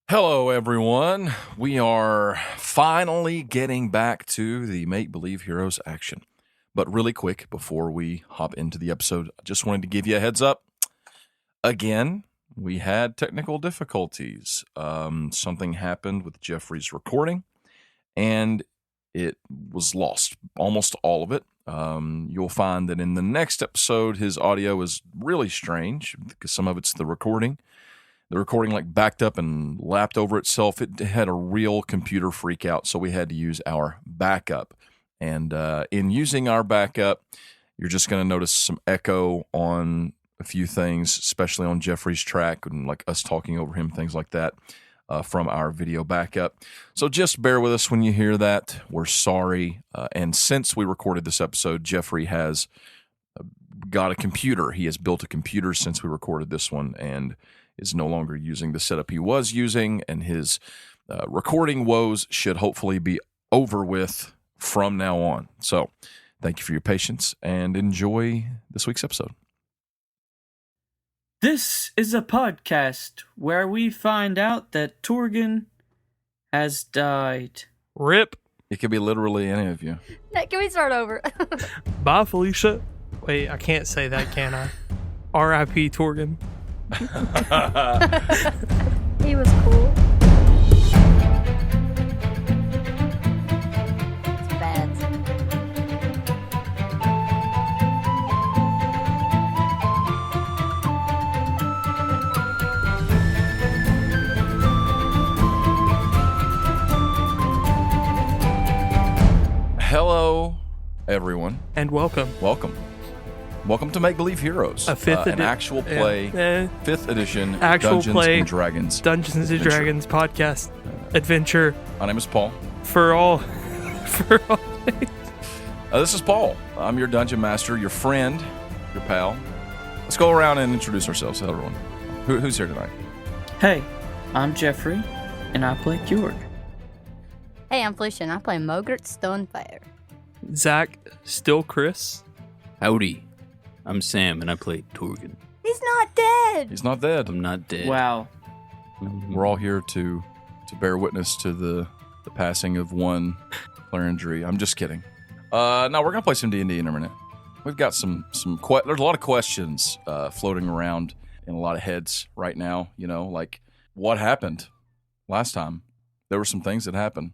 Hello, everyone. We are finally getting back to the Make Believe Heroes action. But really quick, before we hop into the episode, I just wanted to give you a heads up. Again, we had technical difficulties. Something happened with Jeffrey's recording, and it was lost, almost all of it. You'll find that in the next episode, his audio is really strange because some of it's the recording. The recording like backed up and lapped over itself. It had a real computer freak out, so we had to use our backup. And in using our backup, you're just going to notice some echo on a few things, especially on Jeffrey's track and like us talking over him, things like that, from our video backup. So just bear with us when you hear that. We're sorry. And since we recorded this episode, Jeffrey has got a computer. He has built a computer since we recorded this one and is no longer using the setup he was using, and his recording woes should hopefully be over with from now on. So thank you for your patience and enjoy this week's episode. This is a podcast where we find out that Torgen has died. Rip. It could be literally any of you. Can we start over? Bye, Felicia. Wait, I can't say that, can I? R.I.P. Torgen. He was cool. It's bad. Hello, everyone. And welcome. Welcome to Make Believe Heroes, A fifth an actual play, 5th edition Actual Dungeons play and Dragons. Dungeons and adventure. Dragons podcast adventure My name is Paul. for all. This is Paul. I'm your dungeon master, your friend, your pal. Let's go around and introduce ourselves to everyone. Who's here tonight? Hey, I'm Jeffrey, and I play Kjorg. Hey, I'm Felicia, and I play Mogert Stonefire. Zach, still Chris. Howdy, I'm Sam and I play Torgen. He's not dead! He's not dead. I'm not dead. Wow. We're all here to bear witness to the passing of one Clarendry. I'm just kidding. No, we're gonna play some D&D in a minute. We've got there's a lot of questions floating around in a lot of heads right now. You know, like what happened last time? There were some things that happened.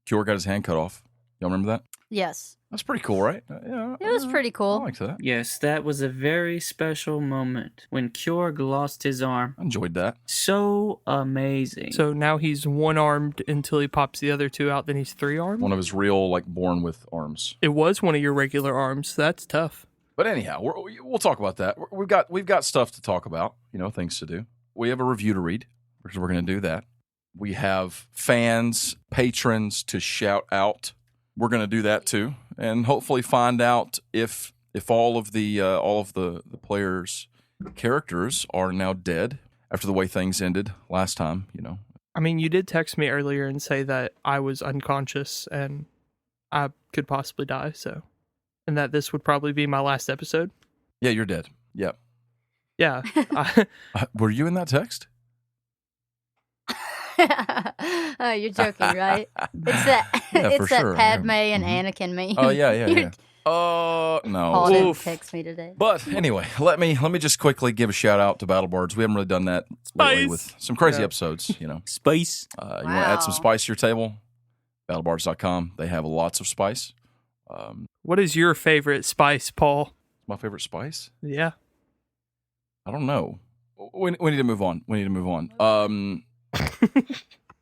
Kjorg got his hand cut off. Y'all remember that? Yes. That's pretty cool, right? Yeah, It was pretty I cool. liked that. Yes, that was a very special moment when Kjorg lost his arm. I enjoyed that. So amazing. So now he's one-armed until he pops the other two out, then he's three-armed? One of his real, like, born with arms. It was one of your regular arms. That's tough. But anyhow, we'll talk about that. We've got stuff to talk about, things to do. We have a review to read, because we're going to do that. We have fans, patrons to shout out. We're going to do that too, and hopefully find out if all of the players' characters are now dead after the way things ended last time. I mean, you did text me earlier and say that I was unconscious and I could possibly die, and that this would probably be my last episode. Yeah, you're dead. Yep. Yeah. Were you in that text? Oh, you're joking, right? It's that Yeah, for it's that sure. Padme Yeah. and Mhm. Anakin meme. Oh yeah. Paul No. didn't Oof. text me today. But anyway, let me just quickly give a shout out to Battle Bards. We haven't really done that lately Spice. with some crazy Yeah. episodes. Spice. You want to add some Wow. spice to your table? BattleBards.com. They have lots of spice. What is your favorite spice, Paul? My favorite spice? Yeah. I don't know. We need to move on.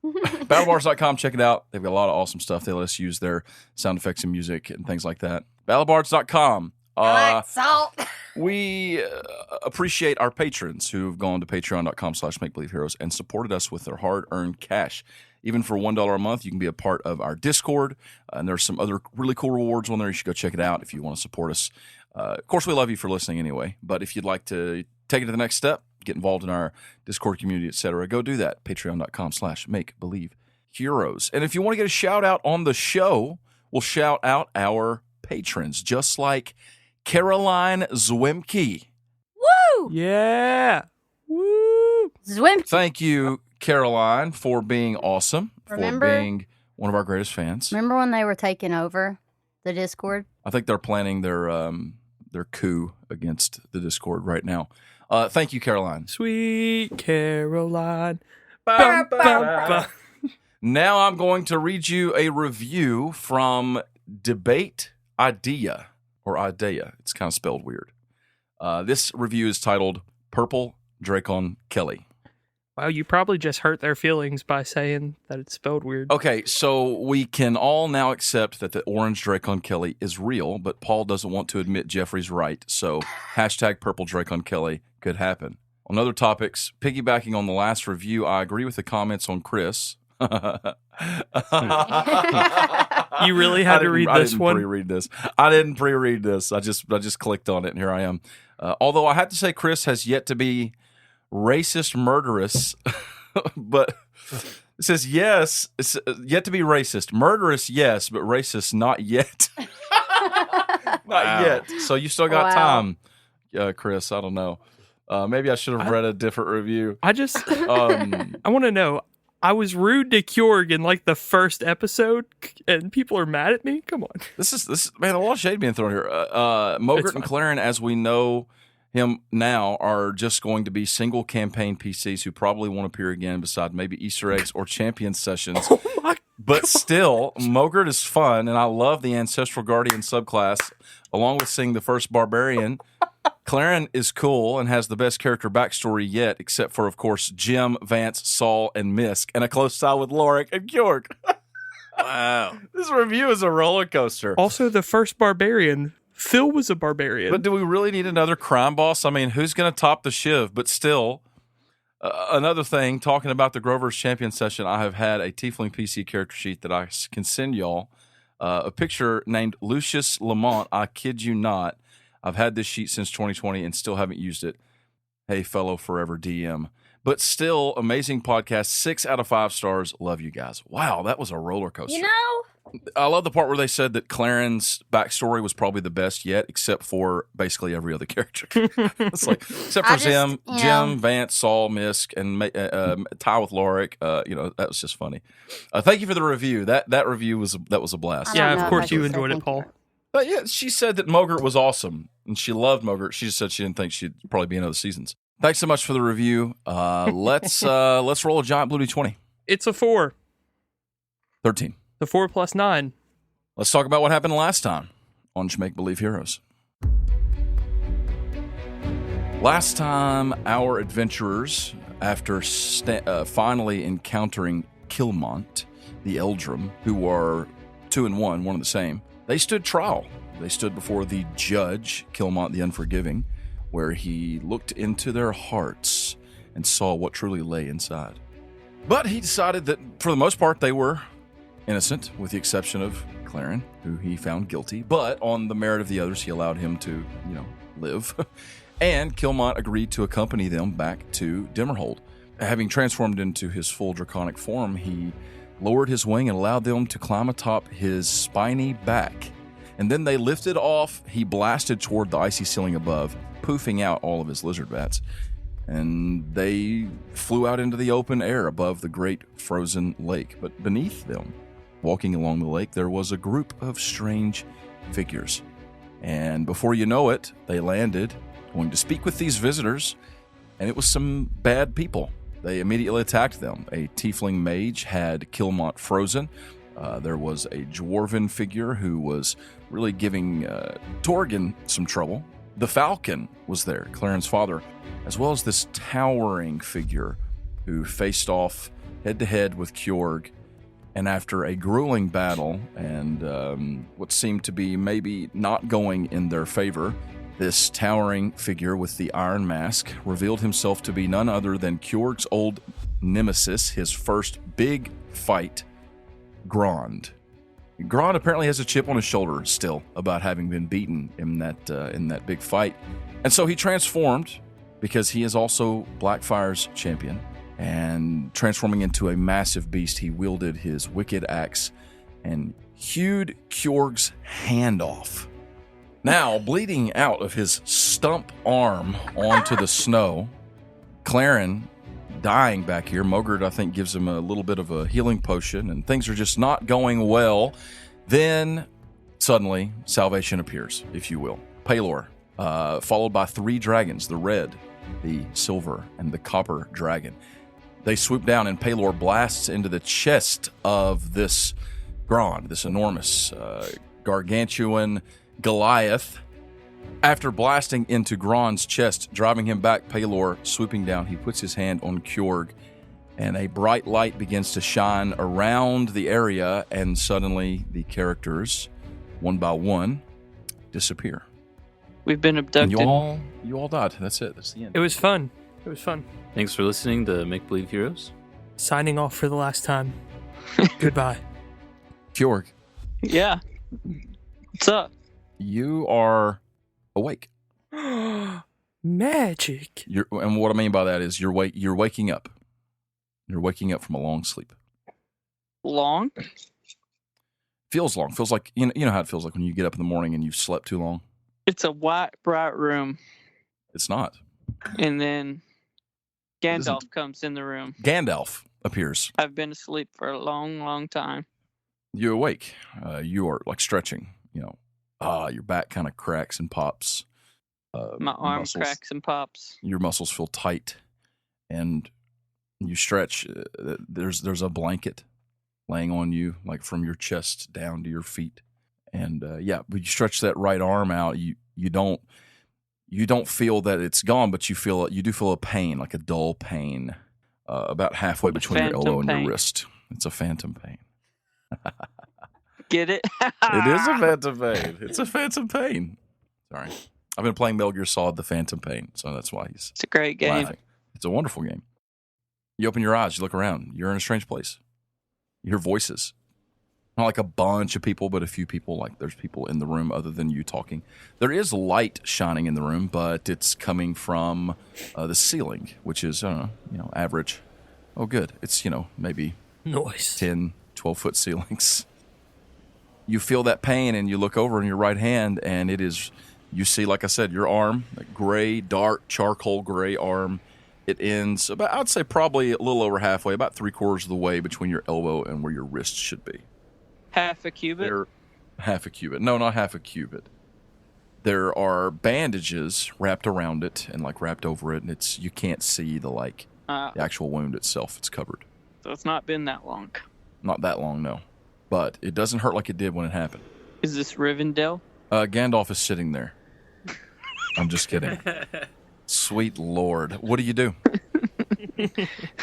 BattleBards.com. Check it out. They've got a lot of awesome stuff. They let us use their sound effects and music and things like that. BattleBards.com. Salt. We appreciate our patrons who've gone to patreon.com/makebelieveheroes and supported us with their hard-earned cash. Even for $1 a month, you can be a part of our Discord, and there's some other really cool rewards on there. You should go check it out if you want to support us. Of course, we love you for listening anyway, but if you'd like to take it to the next step, get involved in our Discord community, etc., go do that. Patreon.com/makebelieveheroes. And if you want to get a shout-out on the show, we'll shout out our patrons, just like Caroline Zwemke. Woo! Yeah. Woo! Swim. Thank you, Caroline, for being awesome, Remember- for being one of our greatest fans. Remember when they were taking over the Discord? I think they're planning their coup against the Discord right now. Thank you, Caroline. Sweet Caroline. Bum, bum, bum. Now I'm going to read you a review from Debate Idea, or Idea. It's kind of spelled weird. This review is titled Purple Dracon Kelly. Wow, you probably just hurt their feelings by saying that it's spelled weird. Okay, so we can all now accept that the orange Dracon Kelly is real, but Paul doesn't want to admit Jeffrey's right, so hashtag Purple Dracon Kelly could happen. On other topics, piggybacking on the last review, I agree with the comments on Chris. You really had to read this one? I didn't pre-read this. I just clicked on it, and here I am. Although I have to say Chris has yet to be racist murderous, but it says yes, it's yet to be racist. Murderous, yes, but racist, not yet. Not yet. So you still got time, Chris. I don't know. Maybe I should have read a different review. I want to know. I was rude to Kjorg in like the first episode, and people are mad at me. Come on. This is man, a lot of shade being thrown here. Mogert and Claren, as we know him now, are just going to be single campaign PCs who probably won't appear again, beside maybe Easter eggs or champion sessions. Oh my But still, Mogert is fun, and I love the Ancestral Guardian subclass, along with seeing the first Barbarian. Claren is cool and has the best character backstory yet, except for, of course, Jim, Vance, Saul, and Misk, and a close tie with Lorik and Kjorg. Wow. This review is a roller coaster. Also, the first Barbarian. Phil was a Barbarian. But do we really need another crime boss? I mean, who's going to top the Shiv? But still, another thing, talking about the Grover's Champion session, I have had a Tiefling PC character sheet that I can send y'all. A picture named Lucius Lamont. I kid you not. I've had this sheet since 2020 and still haven't used it. Hey, fellow forever DM. But still, amazing podcast. 6 out of 5 stars. Love you guys. Wow, that was a roller coaster. You know? I love the part where they said that Claren's backstory was probably the best yet, except for basically every other character. It's like, except for Jim, Vance, Saul, Misk, and tie with Lorik. That was just funny. Thank you for the review. That review was a blast. Yeah, of course you enjoyed it, Paul. But yeah, she said that Mogert was awesome, and she loved Mogert. She just said she didn't think she'd probably be in other seasons. Thanks so much for the review. Let's roll a giant blue D20. It's a 4. 13. The 4 plus 9. Let's talk about what happened last time on Make Believe Heroes. Last time, our adventurers, after finally encountering Kilmont, the Eldrum, who are 2 and 1 of the same, they stood trial. They stood before the judge, Kilmont the Unforgiving, where he looked into their hearts and saw what truly lay inside. But he decided that, for the most part, they were innocent, with the exception of Claren, who he found guilty. But on the merit of the others, he allowed him to, live. And Kilmont agreed to accompany them back to Dimmerhold. Having transformed into his full draconic form, he lowered his wing and allowed them to climb atop his spiny back. And then they lifted off. He blasted toward the icy ceiling above, poofing out all of his lizard bats. And they flew out into the open air above the great frozen lake. But beneath them, walking along the lake, there was a group of strange figures. And before you know it, they landed, going to speak with these visitors, and it was some bad people. They immediately attacked them. A tiefling mage had Kilmont frozen. There was a dwarven figure who was really giving Torgen some trouble. The Falcon was there, Claren's father, as well as this towering figure who faced off head-to-head with Kjorg. And after a grueling battle and what seemed to be maybe not going in their favor, this towering figure with the iron mask revealed himself to be none other than Kjorg's old nemesis, his first big fight, Grond. Grond apparently has a chip on his shoulder still about having been beaten in that big fight. And so he transformed, because he is also Blackfire's champion, and transforming into a massive beast, he wielded his wicked axe and hewed Kjorg's hand off. Now, bleeding out of his stump arm onto the snow, Claren dying back here. Mogert, I think, gives him a little bit of a healing potion, and things are just not going well. Then, suddenly, salvation appears, if you will. Pelor, followed by 3 dragons, the red, the silver, and the copper dragon. They swoop down, and Pelor blasts into the chest of this Grond, this enormous, gargantuan Goliath. After blasting into Grond's chest, driving him back, Pelor, swooping down, he puts his hand on Kjorg, and a bright light begins to shine around the area, and suddenly the characters, one by one, disappear. We've been abducted. And you all died. That's it. That's the end. It was fun. It was fun. Thanks for listening to Make Believe Heroes. Signing off for the last time. Goodbye. Kjorg, Yeah. What's up? you are awake. Magic. And what I mean by that is you're waking up. You're waking up from a long sleep. Long? Feels long. Feels like you know how it feels like when you get up in the morning and you've slept too long. It's a white, bright room. It's not. And then Isn't- Gandalf comes in the room. Gandalf appears. I've been asleep for a long, long time. You awake. You are like stretching. Your back kind of cracks and pops. My arm muscles- cracks and pops. Your muscles feel tight, and you stretch. There's a blanket laying on you, like from your chest down to your feet, and but you stretch that right arm out. You don't feel that it's gone, but you do feel a pain, like a dull pain, about halfway between your elbow and your wrist. It's a phantom pain. Get it? It is a phantom pain. It's a phantom pain. Sorry. I've been playing Metal Gear Solid: The Phantom Pain, so that's why he's It's a great game. laughing. It's a wonderful game. You open your eyes, you look around. You're in a strange place. You hear voices. Not like a bunch of people, but a few people. Like there's people in the room other than you talking. There is light shining in the room, but it's coming from the ceiling, which is, average. Oh, good. It's, maybe Nice. 10, 12-foot ceilings. You feel that pain, and you look over in your right hand, and it is, you see, like I said, your arm, that gray, dark, charcoal gray arm. It ends about, I'd say probably a little over halfway, about 3/4 of the way between your elbow and where your wrist should be. Half a cubit? They're half a cubit. No, not half a cubit. There are bandages wrapped around it and like wrapped over it, and you can't see the actual wound itself. It's covered. So it's not been that long. Not that long, no. But it doesn't hurt like it did when it happened. Is this Rivendell? Gandalf is sitting there. I'm just kidding. Sweet Lord. What do you do?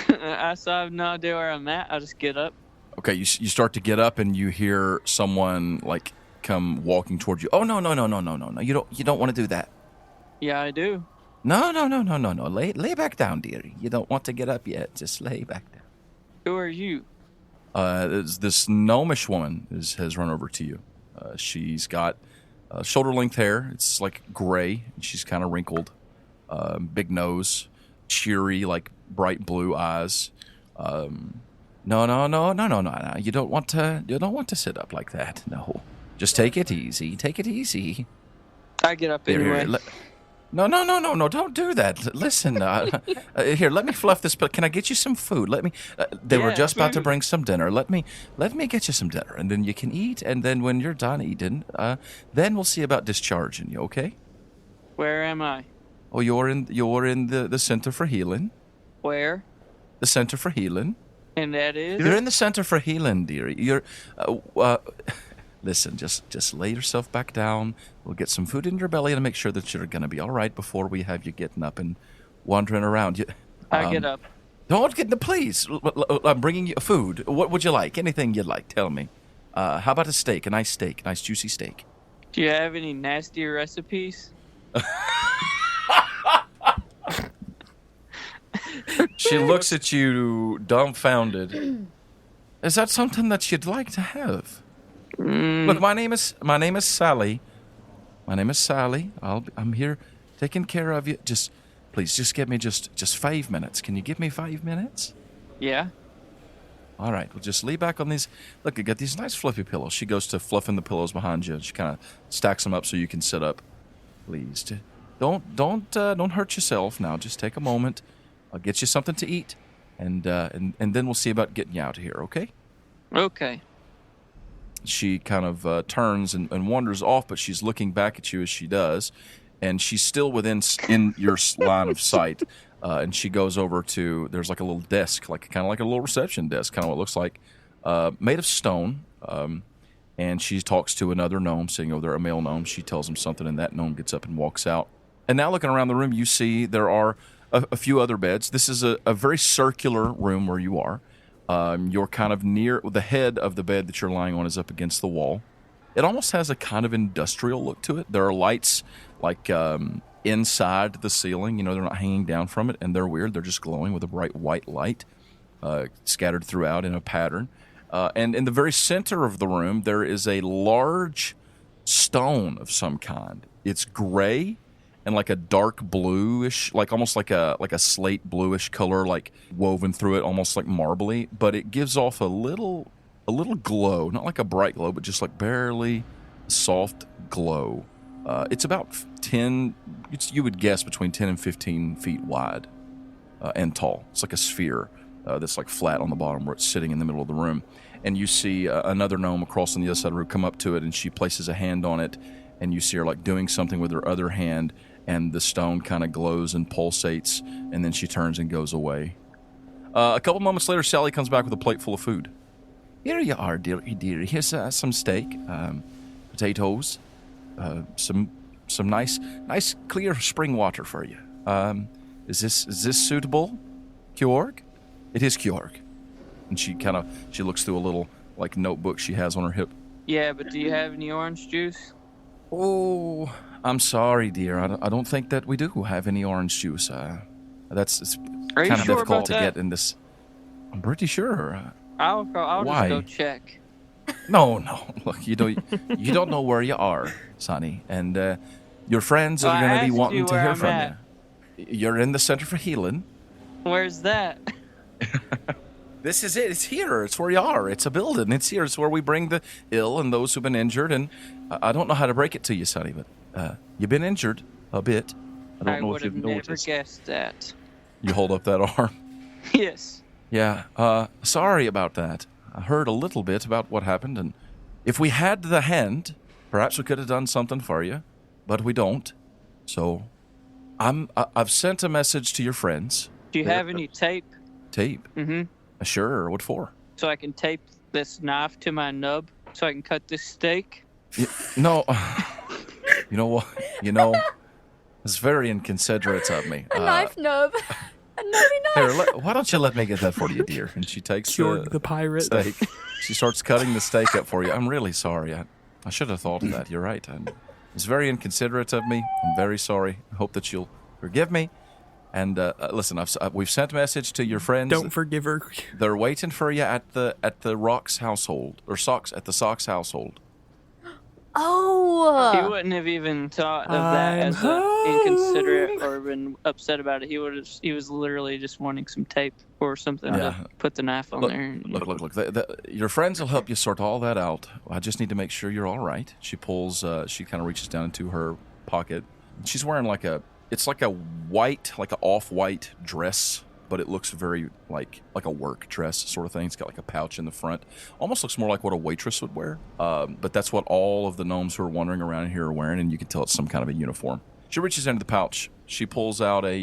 I still have no idea where I'm at. I'll just get up. Okay, you start to get up and you hear someone like come walking towards you. Oh, no. You don't want to do that. Yeah, I do. No. Lay back down, dearie. You don't want to get up yet. Just lay back down. Who are you? This gnomish woman has run over to you. She's got shoulder-length hair. It's like gray. And she's kind of wrinkled. Big nose. Cheery, like bright blue eyes. No. You don't want to sit up like that. No. Just take it easy. Take it easy. I get up anyway. No, don't do that. Listen, here, let me fluff this pill. Can I get you some food? They were just about to bring some dinner. Let me get you some dinner, and then you can eat, and then when you're done eating, then we'll see about discharging you, okay? Where am I? Oh, you're in the Center for Healing. Where? The Center for Healing. And that is? You're in the Center for Healing, dearie. You're, listen, just lay yourself back down. We'll get some food in your belly and make sure that you're going to be all right before we have you getting up and wandering around. I get up. Don't get please. I'm bringing you food. What would you like? Anything you'd like. Tell me. How about a steak? A nice juicy steak. Do you have any nasty recipes? She looks at you dumbfounded. Is that something that you'd like to have? Look, my name is Sally. My name is Sally. I'm here taking care of you. Please give me just 5 minutes. Can you give me 5 minutes? Yeah. All right. Well, just lay back on these. Look, I got these nice fluffy pillows. She goes to fluffing the pillows behind you. She kind of stacks them up so you can sit up. Please, don't hurt yourself now. Just take a moment. I'll get you something to eat. and then we'll see about getting you out of here, okay? Okay. She kind of turns and wanders off, but she's looking back at you as she does, and she's still in your line of sight. And she goes over to, there's like a little desk, kind of like a little reception desk, kind of what it looks like, made of stone. And she talks to another gnome sitting over there, a male gnome. She tells him something, and that gnome gets up and walks out. And now looking around the room, you see there are a few other beds. This is a very circular room where you are. You're kind of near, the head of the bed that you're lying on is up against the wall. It almost has a kind of industrial look to it. There are lights like inside the ceiling. They're not hanging down from it, and they're weird. They're just glowing with a bright white light scattered throughout in a pattern. And in the very center of the room, there is a large stone of some kind. It's gray and like a dark bluish, almost like a slate bluish color, like woven through it, almost like marbly. But it gives off a little glow, not like a bright glow, but just like barely soft glow. It's about 10, you would guess between 10 and 15 feet wide and tall. It's like a sphere that's like flat on the bottom where it's sitting in the middle of the room. And you see another gnome across on the other side of the room come up to it, and she places a hand on it, and you see her like doing something with her other hand, and the stone kind of glows and pulsates, and then she turns and goes away. A couple moments later, Sally comes back with a plate full of food. Here you are, dear. Here's some steak, potatoes, some nice clear spring water for you. Is this suitable, Kjorg? It is Kjorg. And she looks through a little like notebook she has on her hip. Yeah, but do you have any orange juice? Oh, I'm sorry, dear. I don't think that we do have any orange juice. It's kind of sure difficult to about that? get in this. I'm pretty sure. I'll Why? just go check. No. Look, you don't know where you are, Sonny, and your friends are going to be wanting to hear from you. You're in the Center for Healing. Where's that? This is it. It's here. It's where you are. It's a building. It's here. It's where we bring the ill and those who've been injured. And I don't know how to break it to you, Sonny, but you've been injured a bit. I don't know if you've would have never guessed that. You hold up that arm. Yes. Yeah. Sorry about that. I heard a little bit about what happened, and if we had the hand, perhaps we could have done something for you, but we don't. So, I've sent a message to your friends. Do you have any tape? Tape? Mm-hmm. Sure. What for? So I can tape this knife to my nub so I can cut this steak? No. You know what? It's very inconsiderate of me. A knife nub. A nubby knife. Here, why don't you let me get that for you, dear? And she takes Kjorg the pirate. steak. She starts cutting the steak up for you. I'm really sorry. I should have thought of that. You're right. It's very inconsiderate of me. I'm very sorry. I hope that you'll forgive me. And listen, we've sent a message to your friends. Don't forgive her. They're waiting for you at the Rocks household or Socks at the Socks household. Oh. He wouldn't have even thought of that as inconsiderate or been upset about it. He was literally just wanting some tape or something to put the knife on there. Look. Your friends will help you sort all that out. I just need to make sure you're all right. She kind of reaches down into her pocket. She's wearing it's like an off-white dress, but it looks very like a work dress sort of thing. It's got like a pouch in the front. Almost looks more like what a waitress would wear. But that's what all of the gnomes who are wandering around here are wearing, and you can tell it's some kind of a uniform. She reaches into the pouch. She pulls out a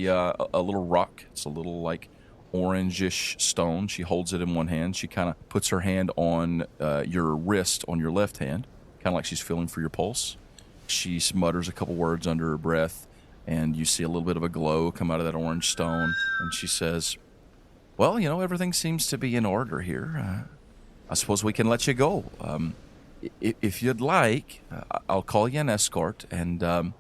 little rock. It's a little like orangish stone. She holds it in one hand. She kind of puts her hand on your wrist on your left hand, kind of like she's feeling for your pulse. She mutters a couple words under her breath, and you see a little bit of a glow come out of that orange stone. And she says, well, everything seems to be in order here. I suppose we can let you go. If you'd like, I'll call you an escort. And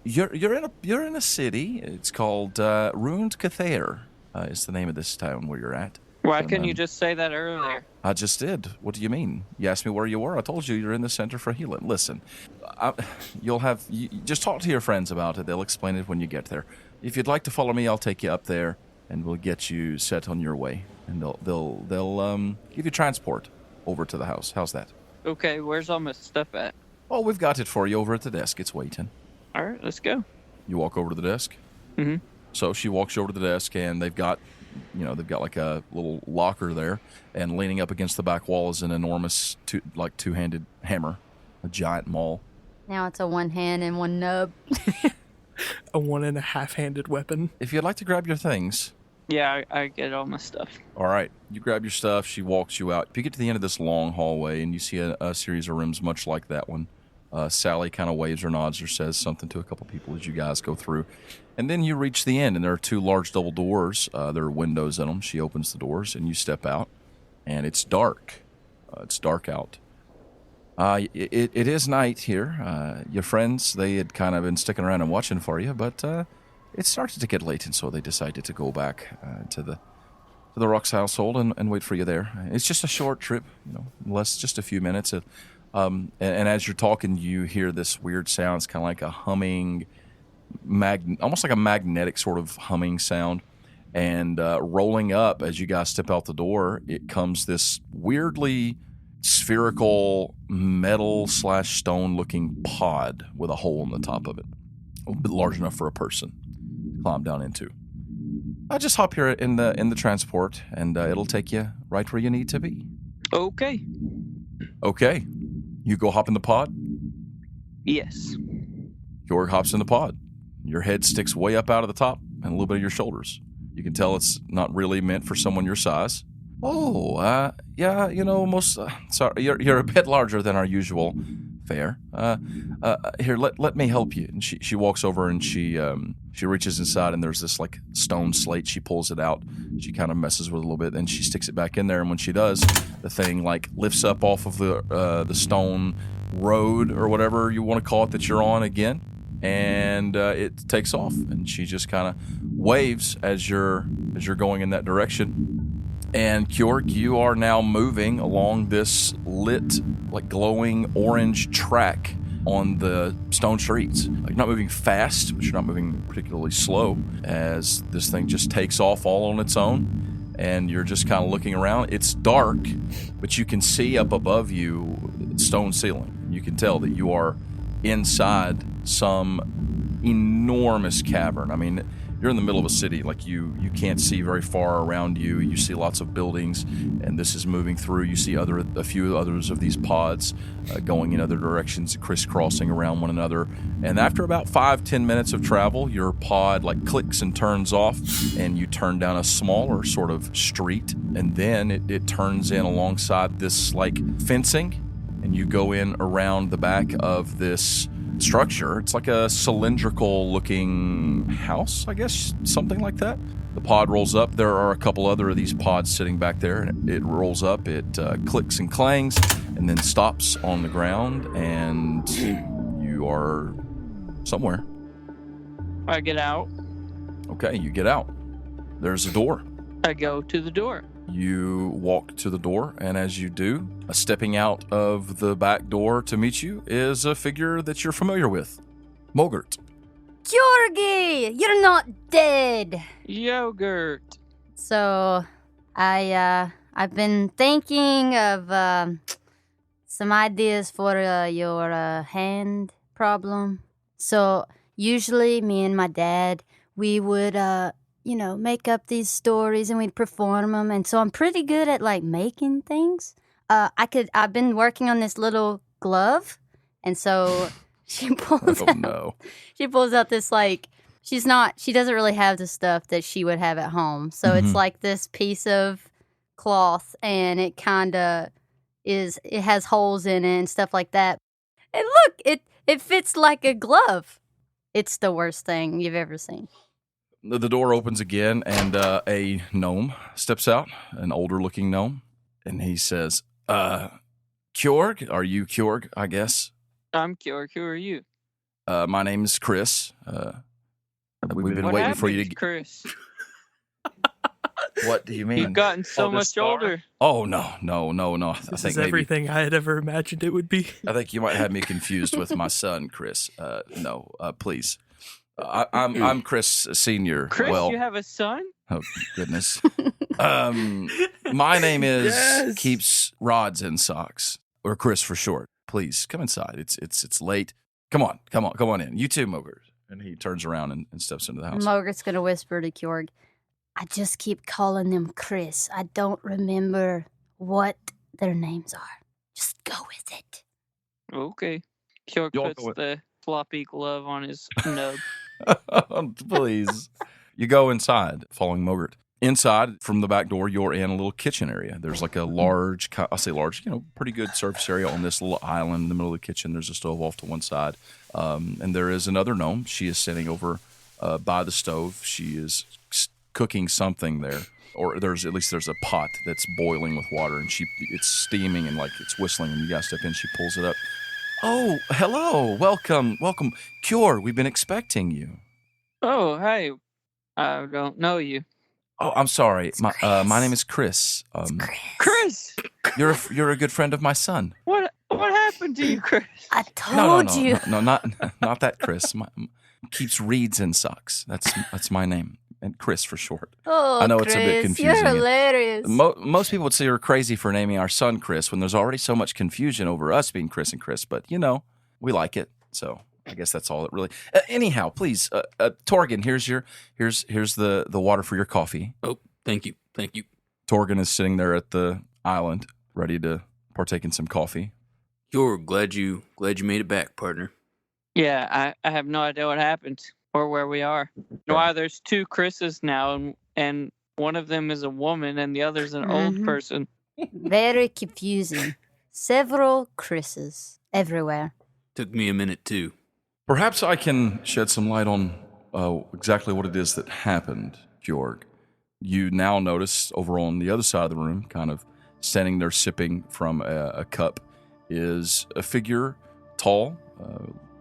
you're in a city. It's called Rund Cathair is the name of this town where you're at. Why couldn't you just say that earlier? I just did. What do you mean? You asked me where you were. I told you you're in the Center for Healing. Listen, you just talk to your friends about it. They'll explain it when you get there. If you'd like to follow me, I'll take you up there, and we'll get you set on your way. And they'll give you transport over to the house. How's that? Okay, where's all my stuff at? Oh, we've got it for you over at the desk. It's waiting. All right, let's go. You walk over to the desk. Mm-hmm. So she walks over to the desk, and they've got they've got like a little locker there, and leaning up against the back wall is an enormous two-handed hammer, a giant maul. Now it's a one hand and one nub. A 1.5-handed weapon. If you'd like to grab your things. Yeah, I get all my stuff. All right. You grab your stuff. She walks you out. If you get to the end of this long hallway and you see a series of rooms much like that one, Sally kind of waves or nods or says something to a couple people as you guys go through. And then you reach the end, and there are 2 large double doors. There are windows in them. She opens the doors, and you step out, and it's dark. It's dark out. It is night here. Your friends, they had kind of been sticking around and watching for you, but it started to get late, and so they decided to go back to the Rock's household and wait for you there. It's just a short trip, just a few minutes. And as you're talking, you hear this weird sound. It's kind of like a humming, almost like a magnetic sort of humming sound. And rolling up as you guys step out the door, it comes this weirdly spherical metal/stone looking pod with a hole in the top of it, a bit large enough for a person to climb down into. I just hop here in the transport, and it'll take you right where you need to be. Okay. Okay. You go hop in the pod? Yes. Georg hops in the pod. Your head sticks way up out of the top and a little bit of your shoulders. You can tell it's not really meant for someone your size. Oh, yeah, sorry, you're a bit larger than our usual fare. Here, let me help you. And she walks over and she reaches inside, and there's this like stone slate. She pulls it out. She kind of messes with it a little bit, then she sticks it back in there. And when she does, the thing like lifts up off of the stone road or whatever you want to call it that you're on again, and it takes off. And she just kind of waves as you're going in that direction. And Kjorg, you are now moving along this lit, like glowing orange track on the stone streets. You're not moving fast, but you're not moving particularly slow as this thing just takes off all on its own. And you're just kind of looking around. It's dark, but you can see up above you stone ceiling. You can tell that you are inside some enormous cavern. I mean, you're in the middle of a city. Like you can't see very far around you. You see lots of buildings, and this is moving through. You see a few others of these pods going in other directions, crisscrossing around one another. And after about 5-10 minutes of travel, your pod like clicks and turns off, and you turn down a smaller sort of street, and then it turns in alongside this like fencing, and you go in around the back of this structure. It's like a cylindrical looking house, I guess, something like that. The pod rolls up. There are a couple other of these pods sitting back there, and it rolls up. It clicks and clangs and then stops on the ground, and you are somewhere. I get out. Okay, you get out. There's a door. I go to the door. You walk to the door, and as you do, stepping out of the back door to meet you is a figure that you're familiar with, Mogert. Georgie, you're not dead. Yogurt. So, I've been thinking of some ideas for your hand problem. So, usually me and my dad, we would make up these stories and we'd perform them. And so I'm pretty good at like making things. I've been working on this little glove. And so she pulls she pulls out this like, she doesn't really have the stuff that she would have at home. So it's like this piece of cloth, and it kind of it has holes in it and stuff like that. And look, it fits like a glove. It's the worst thing you've ever seen. The door opens again, and a gnome steps out, an older-looking gnome, and he says, Kjorg? Are you Kjorg, I guess? I'm Kjorg. Who are you? My name's Chris. We've been waiting for you to... Chris? What do you mean? You've gotten so much older. Oh, no. This is everything I had ever imagined it would be. I think you might have me confused with my son, Chris. No, please. I'm Chris Senior. Chris, you have a son? Oh goodness. My name is Keeps Rods in Socks, or Chris for short. Please come inside. It's late. Come on in. You too, Mogert. And he turns around and steps into the house. Mogert's gonna whisper to Kjorg, I just keep calling them Chris. I don't remember what their names are. Just go with it. Okay. Kjork Y'all puts go with- the floppy glove on his nub. Please. You go inside, following Mogert. Inside, from the back door, you're in a little kitchen area. There's like a large, I'll say large, pretty good surface area on this little island in the middle of the kitchen. There's a stove off to one side. And there is another gnome. She is sitting over by the stove. She is cooking something there. Or there's a pot that's boiling with water, and it's steaming and like it's whistling. And you guys step in, she pulls it up. Oh, hello, welcome, Cure. We've been expecting you. Oh, hey. I don't know you. Oh, I'm sorry. My name is Chris. Chris! You're a good friend of my son. What happened to you, Chris? I told you. No, not that Chris. Keeps reeds in socks. That's my name, and Chris for short. Oh, I know Chris, it's a bit confusing. You're hilarious. Most people would say we're crazy for naming our son Chris when there's already so much confusion over us being Chris and Chris. But we like it, so I guess that's all it really. Anyhow, please, Torgen, here's the water for your coffee. Oh, thank you. Torgen is sitting there at the island, ready to partake in some coffee. You're glad you made it back, partner. Yeah, I have no idea what happened or where we are. Why there's two Chris's now, and one of them is a woman and the other's an old person. Very confusing. Several Chris's everywhere. Took me a minute too. Perhaps I can shed some light on exactly what it is that happened, Georg. You now notice over on the other side of the room, kind of standing there sipping from a cup, is a figure, tall,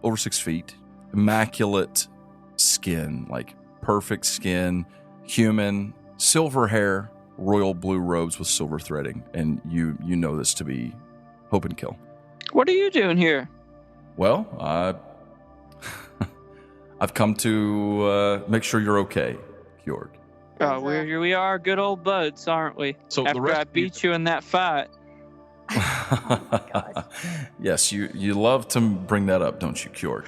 over 6 feet, immaculate skin, like perfect skin, human, silver hair, royal blue robes with silver threading, and you know this to be Hope and Kill. What are you doing here? Well, I've come to make sure you're okay, Georg. Oh, we are good old buds, aren't we? So after I beat you in that fight. Yes, you love to bring that up, don't you, Kjork?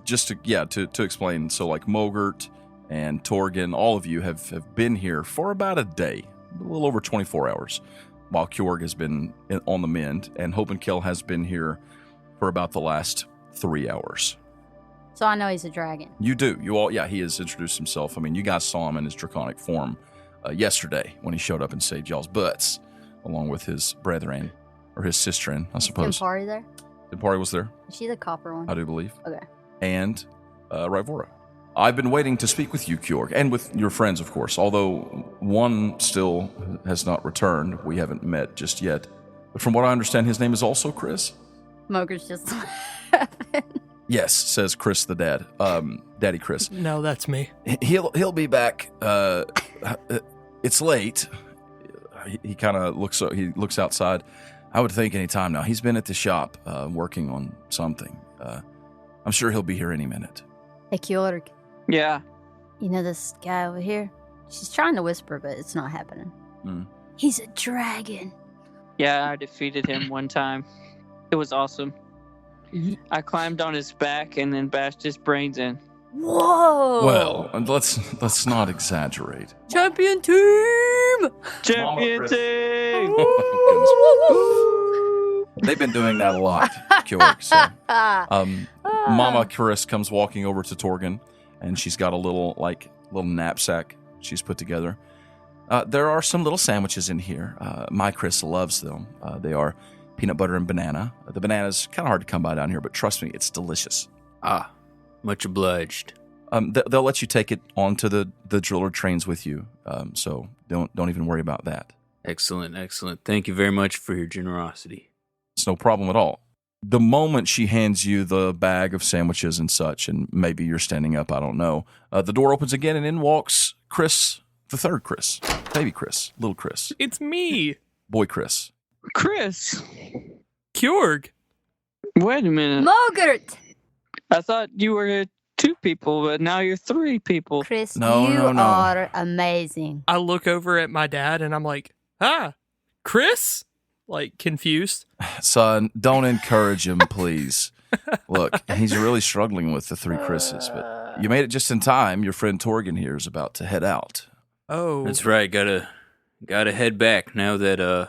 Just to explain. So, like Mogert and Torgen, all of you have been here for about a day, a little over 24 hours, while Kjorg has been on the mend, and Hope and Kill has been here for about the last 3 hours. So I know he's a dragon. You do. You all, he has introduced himself. I mean, you guys saw him in his draconic form yesterday when he showed up and saved y'all's butts, along with his brethren, or his sisterin, I suppose. Is Campari there? Campari was there, Is she the copper one? I do believe. Okay. And Rivora. I've been waiting to speak with you, Kjorg, and with your friends, of course, although one still has not returned. We haven't met just yet. But from what I understand, his name is also Chris? Moger's just laughing. Yes, says Chris the dad. Daddy Chris. No, that's me. He'll be back. It's late. He kind of looks outside. I would think any time now. He's been at the shop working on something. I'm sure he'll be here any minute. Hey, Kjorg. Yeah. You know this guy over here? She's trying to whisper, but it's not happening. He's a dragon. Yeah, I defeated him one time. It was awesome. I climbed on his back and then bashed his brains in. Whoa! Well, let's not exaggerate. Champion team! Champion team! They've been doing that a lot, Kjorg. So, Mama Chris comes walking over to Torgen, and she's got a little knapsack she's put together. There are some little sandwiches in here. My Chris loves them. They are peanut butter and banana. The banana's kind of hard to come by down here, but trust me, it's delicious. Ah, much obliged. They'll let you take it onto the driller trains with you, so don't even worry about that. Excellent. Thank you very much for your generosity. It's no problem at all. The moment she hands you the bag of sandwiches and such, and maybe you're standing up, I don't know, the door opens again, and in walks Chris, the third Chris, baby Chris, little Chris. It's me, Boy Chris. Chris! Kjorg. Wait a minute. Mogert! I thought you were 2 people, but now you're 3 people. Chris, No. are amazing. I look over at my dad and I'm like, Chris? Like, confused. Son, don't encourage him, please. Look, he's really struggling with the 3 Chris's, but you made it just in time. Your friend Torgen here is about to head out. Oh, That's right. Gotta head back now that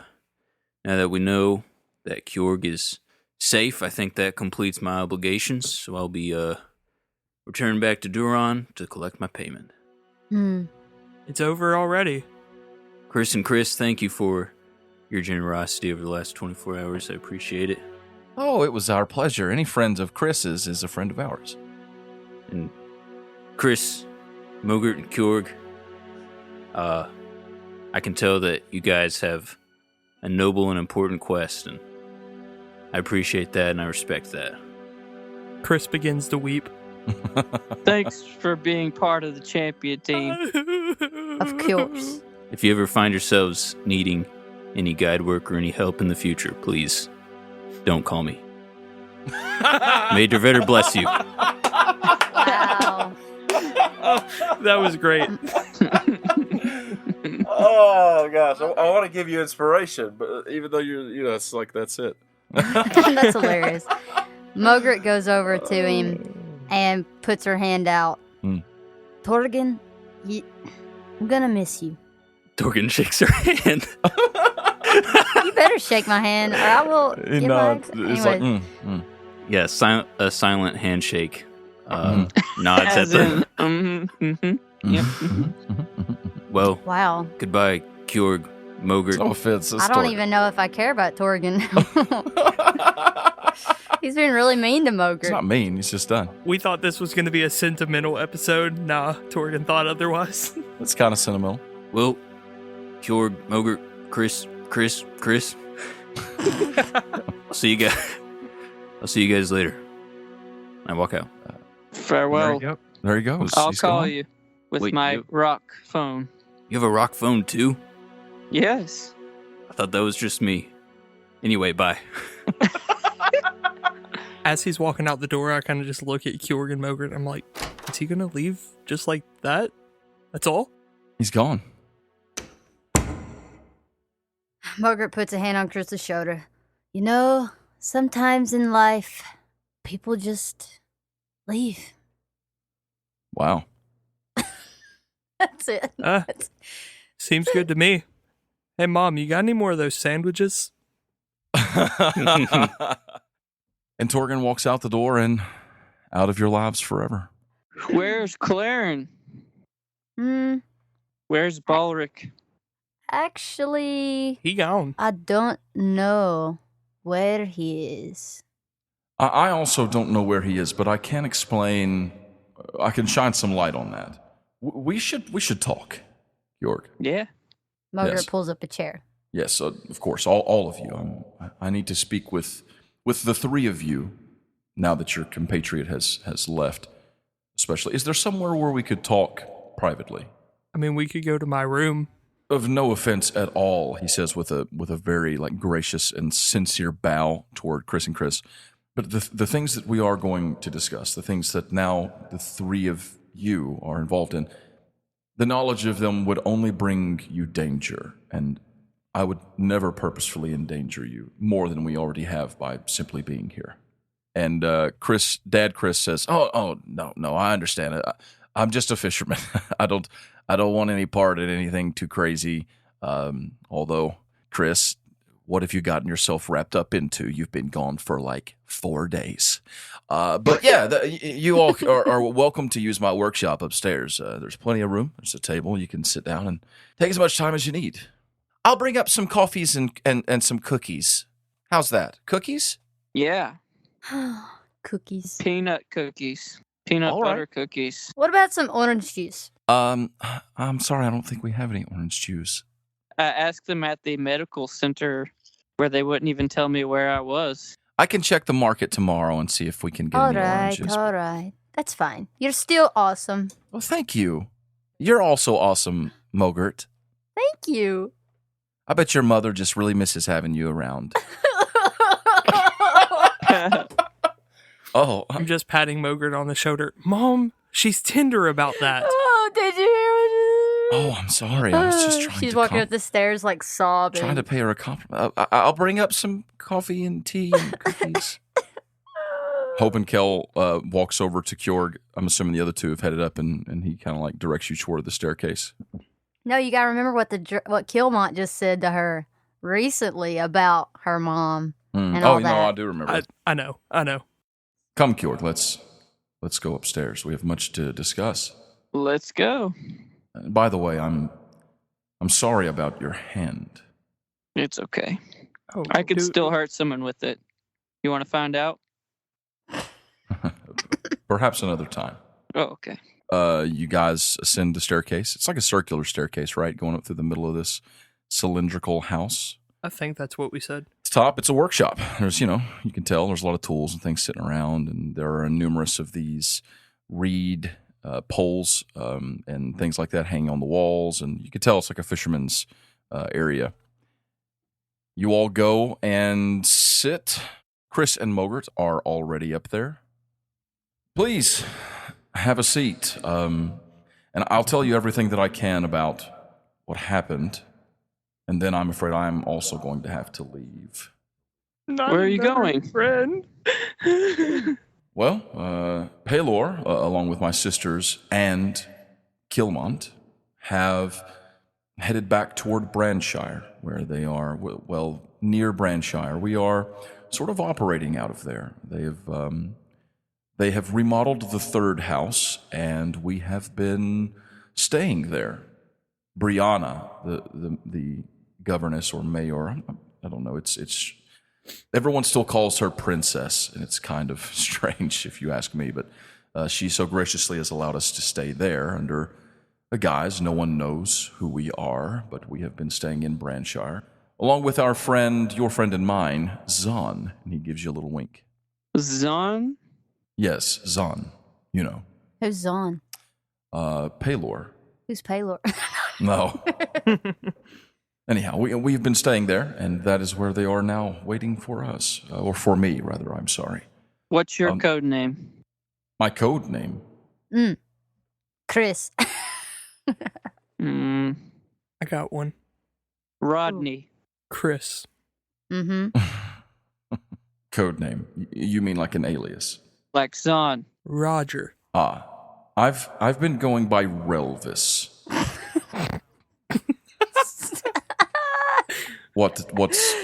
we know that Kjorg is safe. I think that completes my obligations. So I'll be returning back to Duron to collect my payment. It's over already. Chris and Chris, thank you for your generosity over the last 24 hours. I appreciate it. Oh, it was our pleasure. Any friend of Chris's is a friend of ours. And Chris, Mogert, and Kjorg, I can tell that you guys have a noble and important quest, and I appreciate that and I respect that. Chris begins to weep. Thanks for being part of the champion team. Of course. If you ever find yourselves needing any guide work or any help in the future, please don't call me. May Dervetter bless you. Wow. That was great. Oh gosh, I want to give you inspiration, but even though it's like that's it. That's hilarious. Mogert goes over to him and puts her hand out. Torgen, I'm gonna miss you. Torgen shakes her hand. You better shake my hand, or I will. Give my It's like, Yeah, a silent handshake. Nods at the. Yep. Well, Wow. goodbye, Kjorg, Mogert. no offense. I don't even know if I care about Torgen. He's been really mean to Mogert. It's not mean. He's just done. We thought this was going to be a sentimental episode. Nah, Torgen thought otherwise. It's kind of sentimental. Well, Kjorg, Mogert, Chris. I'll see you guys later. I walk out. Farewell. There he goes. I'll He's call gone. you with Wait, my you- rock phone. You have a rock phone too? Yes. I thought that was just me. Anyway, bye. As he's walking out the door, I kind of just look at Kjorg and Mogert. I'm like, is he going to leave just like that? That's all? He's gone. Mogert puts a hand on Chris's shoulder. You know, sometimes in life, people just leave. Wow. That's it. Seems good to me. Hey, Mom, you got any more of those sandwiches? And Torgen walks out the door and out of your lives forever. Where's Claren? Where's Balric? Actually, He gone. I don't know where he is. I also don't know where he is, but I can explain. I can shine some light on that. We should talk, Kjorg. Yeah. Mogert Yes. pulls up a chair. Yes, of course, all of you. I need to speak with the three of you now that your compatriot has left. Especially, is there somewhere where we could talk privately? I mean, we could go to my room. Of no offense at all, he says with a very gracious and sincere bow toward Chris and Chris. But the things that we are going to discuss, the things that now the three of you are involved in, the knowledge of them would only bring you danger, and I would never purposefully endanger you more than we already have by simply being here. And Dad Chris says, "Oh, no, I understand it. I'm just a fisherman. I don't want any part in anything too crazy. Although, Chris, what have you gotten yourself wrapped up into? You've been gone for 4 days. But yeah, you all are welcome to use my workshop upstairs. There's plenty of room. There's a table. You can sit down and take as much time as you need. I'll bring up some coffees and some cookies. How's that? Cookies? Yeah. Cookies. Peanut cookies. Peanut All right. butter cookies. What about some orange juice? I'm sorry, I don't think we have any orange juice. I asked them at the medical center where they wouldn't even tell me where I was. I can check the market tomorrow and see if we can get All any right, oranges. all right. That's fine. You're still awesome. Well, thank you. You're also awesome, Mogert. Thank you. I bet your mother just really misses having you around. Oh, I'm just patting Mogert on the shoulder. Mom, she's tender about that. Oh, did you hear it? I'm sorry. I was just trying She's to walking up the stairs sobbing. trying to pay her a compliment. I'll bring up some coffee and tea and cookies. Hope and Kel walks over to Kjorg. I'm assuming the other two have headed up, and he kind of directs you toward the staircase. No, you gotta remember what what Kilmont just said to her recently about her mom and all that. I do remember. I know. Come, Kjorg, let's go upstairs. We have much to discuss. Let's go. And by the way, I'm sorry about your hand. It's okay. Oh, I could still hurt someone with it. You want to find out? Perhaps another time. Oh, okay. You guys ascend the staircase. It's like a circular staircase, right? Going up through the middle of this cylindrical house. I think that's what we said. Top, it's a workshop. There's, you can tell there's a lot of tools and things sitting around, and there are numerous of these reed poles and things like that hanging on the walls, and you can tell it's like a fisherman's area. You all go and sit. Chris and Mogert are already up there. Please have a seat, and I'll tell you everything that I can about what happened. And then I'm afraid I'm also going to have to leave. Where are you going? Friend? Well, Pelor, along with my sisters and Kilmont, have headed back toward Brandshire, where they are, well, near Brandshire. We are sort of operating out of there. They have remodeled the third house, and we have been staying there. Brianna, the governess or mayor, I don't know. It's everyone still calls her princess, and it's kind of strange if you ask me. But she so graciously has allowed us to stay there under a guise. No one knows who we are, but we have been staying in Brandshire, along with our friend, your friend and mine, Zahn. And he gives you a little wink. Zahn? Yes, Zahn. You know. Who's Zahn? Pelor. Who's Paylor? No. Anyhow, we've been staying there, and that is where they are now, waiting for us. Or for me, rather, I'm sorry. What's your code name? My code name? Chris. I got one. Rodney. Chris. Mm-hmm. Code name? You mean like an alias? Like Zahn. Roger. I've been going by Relvis. What's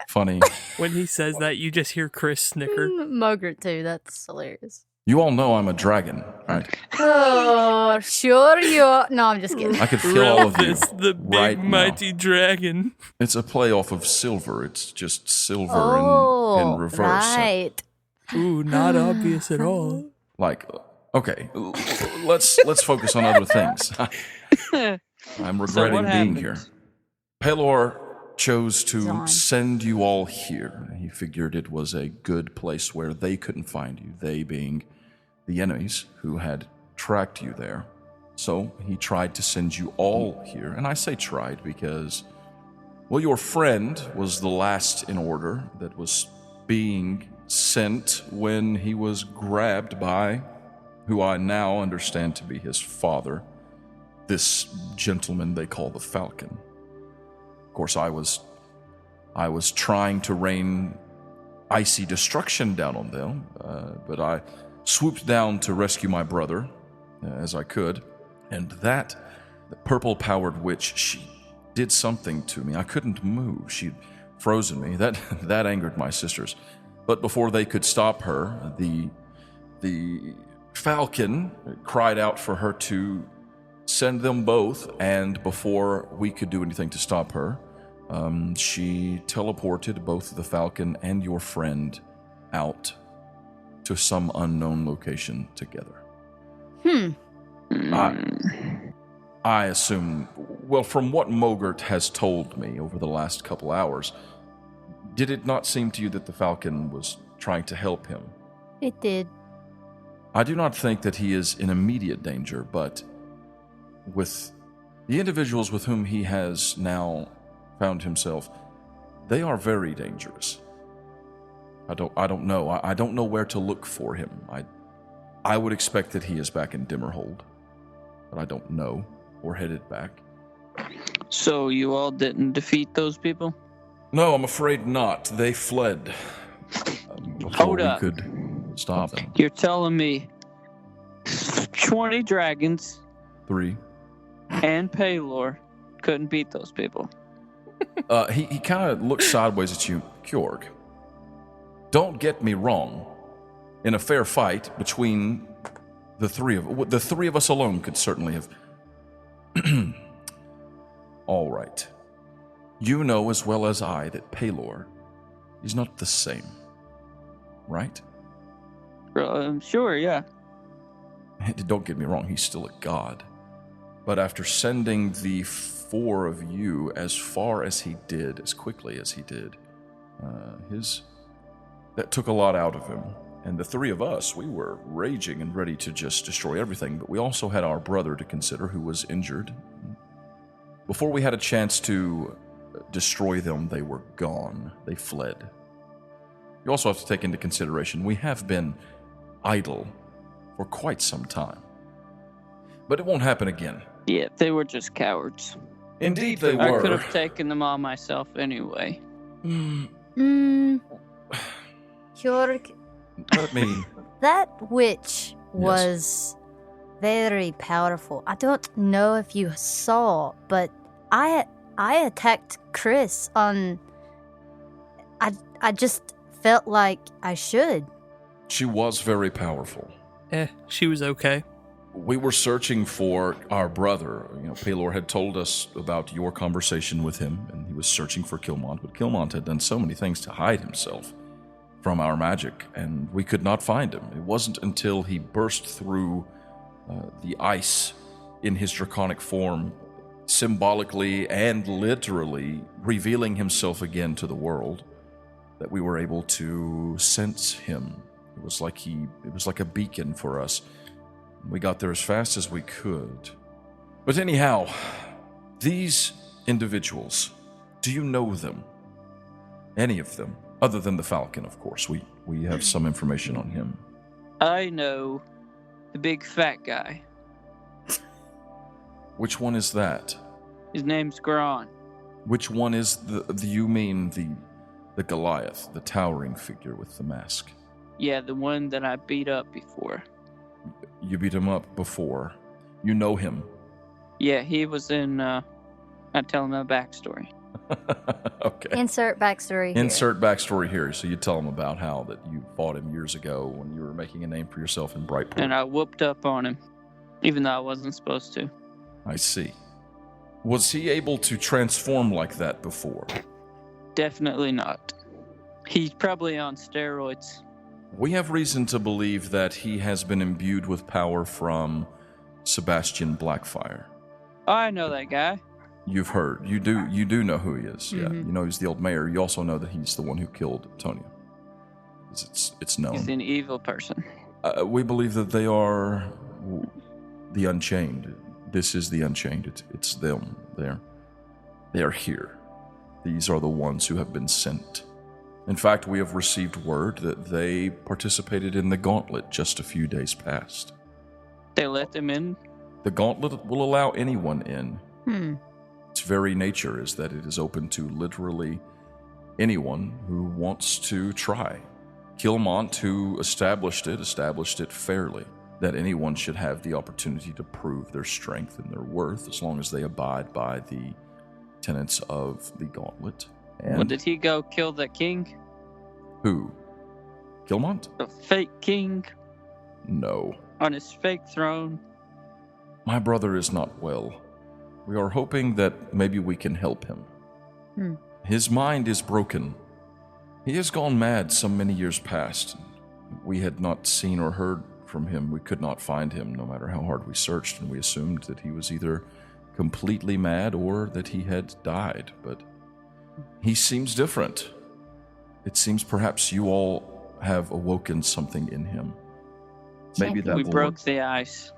funny? When he says that, you just hear Chris snicker. Mogert too. That's hilarious. You all know I'm a dragon, right? Oh, sure you are. No, I'm just kidding. I could kill all of you Relvis, the big right mighty now. Dragon. It's a play off of silver. It's just silver in reverse. Right. Ooh, not obvious at all. Like, okay, let's focus on other things. I'm regretting being here. Pelor chose to Zahn. send you all here. He figured it was a good place where they couldn't find you, they being the enemies who had tracked you there. So he tried to send you all here. And I say tried because, well, your friend was the last in order that was being sent when he was grabbed by who I now understand to be his father, this gentleman they call the Falcon. Of course, I was trying to rain icy destruction down on them, but I swooped down to rescue my brother as I could, and the purple-powered witch, she did something to me. I couldn't move. She'd frozen me. That angered my sisters. But before they could stop her, the Falcon cried out for her to send them both, and before we could do anything to stop her, she teleported both the Falcon and your friend out to some unknown location together. I assume, well, from what Mogert has told me over the last couple hours, did it not seem to you that the Falcon was trying to help him? It did. I do not think that he is in immediate danger, but with the individuals with whom he has now found himself, they are very dangerous. I don't know. I don't know where to look for him. I would expect that he is back in Dimmerhold, but I don't know, or headed back. So you all didn't defeat those people? No, I'm afraid not. They fled before we could stop them. You're telling me 20 dragons 3. and Pelor couldn't beat those people. He kind of looks sideways at you, Kjorg. Don't get me wrong. In a fair fight between the three of us alone could certainly have. All right. You know as well as I that Pelor is not the same, right? Sure, yeah. Don't get me wrong, he's still a god. But after sending the four of you as far as he did, as quickly as he did, that took a lot out of him. And the three of us, we were raging and ready to just destroy everything, but we also had our brother to consider who was injured. Before we had a chance to destroy them, they were gone. They fled. You also have to take into consideration we have been idle for quite some time. But it won't happen again. Yeah, they were just cowards. Indeed they were. I could have taken them all myself anyway. Kjorg, that witch was very powerful. I don't know if you saw, but I attacked Chris on... I just felt like I should. She was very powerful. She was okay. We were searching for our brother. Pelor had told us about your conversation with him, and he was searching for Kilmont, but Kilmont had done so many things to hide himself from our magic, and we could not find him. It wasn't until he burst through the ice in his draconic form, symbolically and literally revealing himself again to the world, that we were able to sense him. It was like a beacon for us. We got there as fast as we could. But anyhow, these individuals, do you know them? Any of them? Other than the Falcon, of course. We have some information on him. I know the big fat guy. Which one is that? His name's Grond. Which one is you mean the Goliath, the towering figure with the mask? Yeah, the one that I beat up before. You beat him up before. You know him. Yeah, he was in, I tell him a backstory. Okay. Insert backstory here. So you tell him about how that you fought him years ago when you were making a name for yourself in Brightport. And I whooped up on him, even though I wasn't supposed to. I see. Was he able to transform like that before? Definitely not. He's probably on steroids. We have reason to believe that he has been imbued with power from Sebastian Blackfire. Oh, I know that guy. You've heard. You do know who he is. Mm-hmm. Yeah. You know he's the old mayor. You also know that he's the one who killed Tonya. It's known. He's an evil person. We believe that they are the Unchained. This is the Unchained. It's them. They are here. These are the ones who have been sent. In fact, we have received word that they participated in the Gauntlet just a few days past. They let them in? The Gauntlet will allow anyone in. Its very nature is that it is open to literally anyone who wants to try. Kilmont, who established it fairly, that anyone should have the opportunity to prove their strength and their worth as long as they abide by the tenets of the Gauntlet. And well, did he go kill the king? who? Kilmont? The fake king? No. On his fake throne? My brother is not well. We are hoping that maybe we can help him. His mind is broken. He has gone mad some many years past. We had not seen or heard from him. We could not find him, no matter how hard we searched, and we assumed that he was either completely mad or that he had died. But he seems different. It seems perhaps you all have awoken something in him. Maybe that we will broke the ice.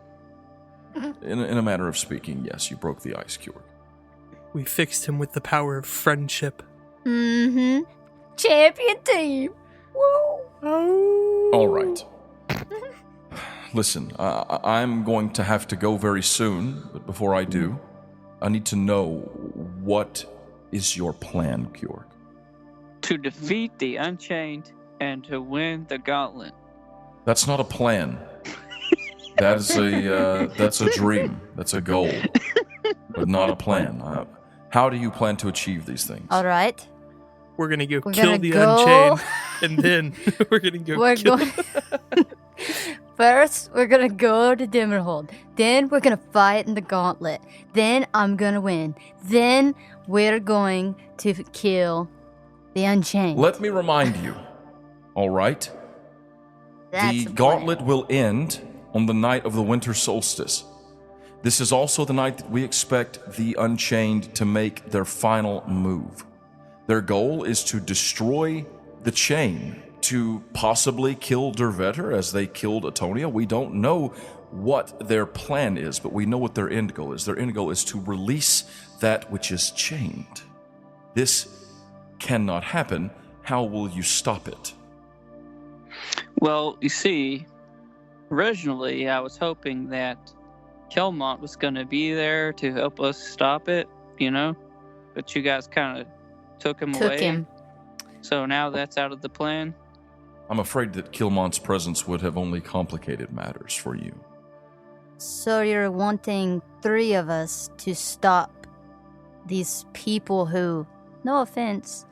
In a matter of speaking, yes, you broke the ice, Kjorg. We fixed him with the power of friendship. Champion team. Woo. All right. Listen, I'm going to have to go very soon, but before I do, I need to know, what is your plan, Kjorg? To defeat the Unchained and to win the Gauntlet. That's not a plan. That's a dream. That's a goal. but not a plan. How do you plan to achieve these things? All right. We're gonna go We're kill gonna the go- Unchained, and then we're gonna go We're kill. going. First, we're gonna go to Dimmerhold. Then we're gonna fight in the gauntlet. Then I'm gonna win. Then we're going to kill the Unchained. Let me remind you, all right? That's The plan. gauntlet will end on the night of the winter solstice. This is also the night that we expect the Unchained to make their final move. Their goal is to destroy the chain, to possibly kill Dervetter as they killed Atonia. We don't know what their plan is, but we know what their end goal is. Their end goal is to release that which is chained. This cannot happen. How will you stop it? Well, you see, originally I was hoping that Kelmont was going to be there to help us stop it, but you guys kind of took him away. Took him. So now that's out of the plan. I'm afraid that Kilmont's presence would have only complicated matters for you. So you're wanting 3 of us to stop these people who, no offense,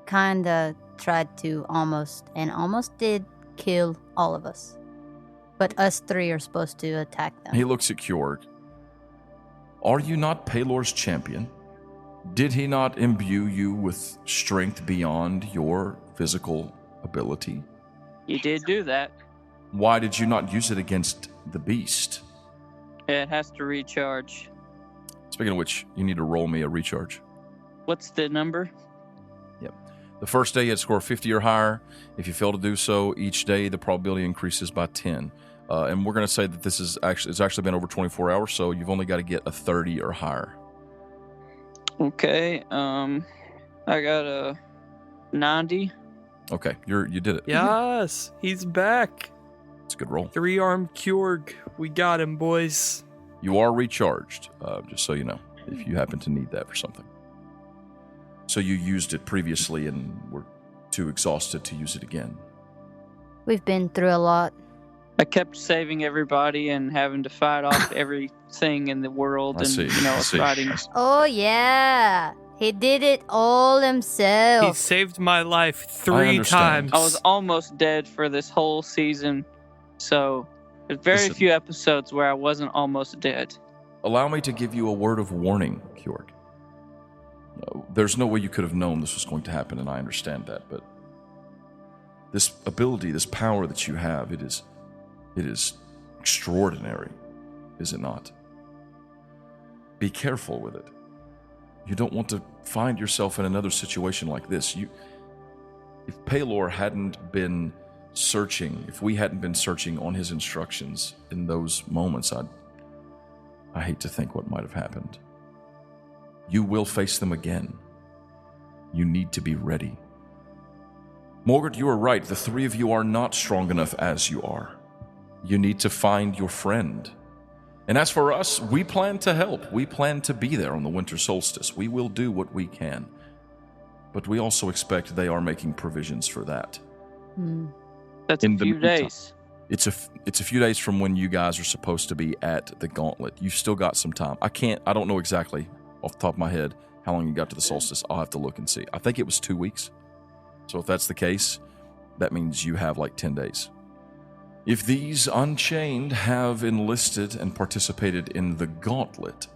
kinda tried to almost did kill all of us. But us 3 are supposed to attack them. He looks at Kjorg. Are you not Pelor's champion? Did he not imbue you with strength beyond your physical ability? You did do that. Why did you not use it against the beast? It has to recharge. Speaking of which, you need to roll me a recharge. What's the number? The first day you had to score 50 or higher. If you fail to do so, each day the probability increases by 10. And we're going to say that this is it's actually been over 24 hours, so you've only got to get a 30 or higher. Okay. I got a 90. Okay, you did it. Yes, he's back. It's a good roll. 3-armed Kjorg. We got him, boys. You are recharged, just so you know, if you happen to need that for something. So you used it previously and were too exhausted to use it again. We've been through a lot. I kept saving everybody and having to fight off everything in the world I see. fighting. Oh yeah, he did it all He himself. saved my life I 3 understand. times. I was almost dead for this whole season, so there's very Listen. few episodes where I wasn't almost dead. Allow me to give you a word of warning, Kjorg. There's no way you could have known this was going to happen, and I understand that, but this ability, this power that you have, it is extraordinary, is it not? Be careful with it. You don't want to find yourself in another situation like this. If Pelor hadn't been searching, if we hadn't been searching on his instructions in those moments, I hate to think what might have happened. You will face them again. You need to be ready. Morgert, you are right. The 3 of you are not strong enough as you are. You need to find your friend. And as for us, we plan to help. We plan to be there on the winter solstice. We will do what we can. But we also expect they are making provisions for that. That's In a the few meantime- days. It's a few days from when you guys are supposed to be at the gauntlet. You've still got some time. I don't know exactly off the top of my head how long you got to the solstice. I'll have to look and see. I think it was 2 weeks. So if that's the case, that means you have like 10 days. If these Unchained have enlisted and participated in the gauntlet,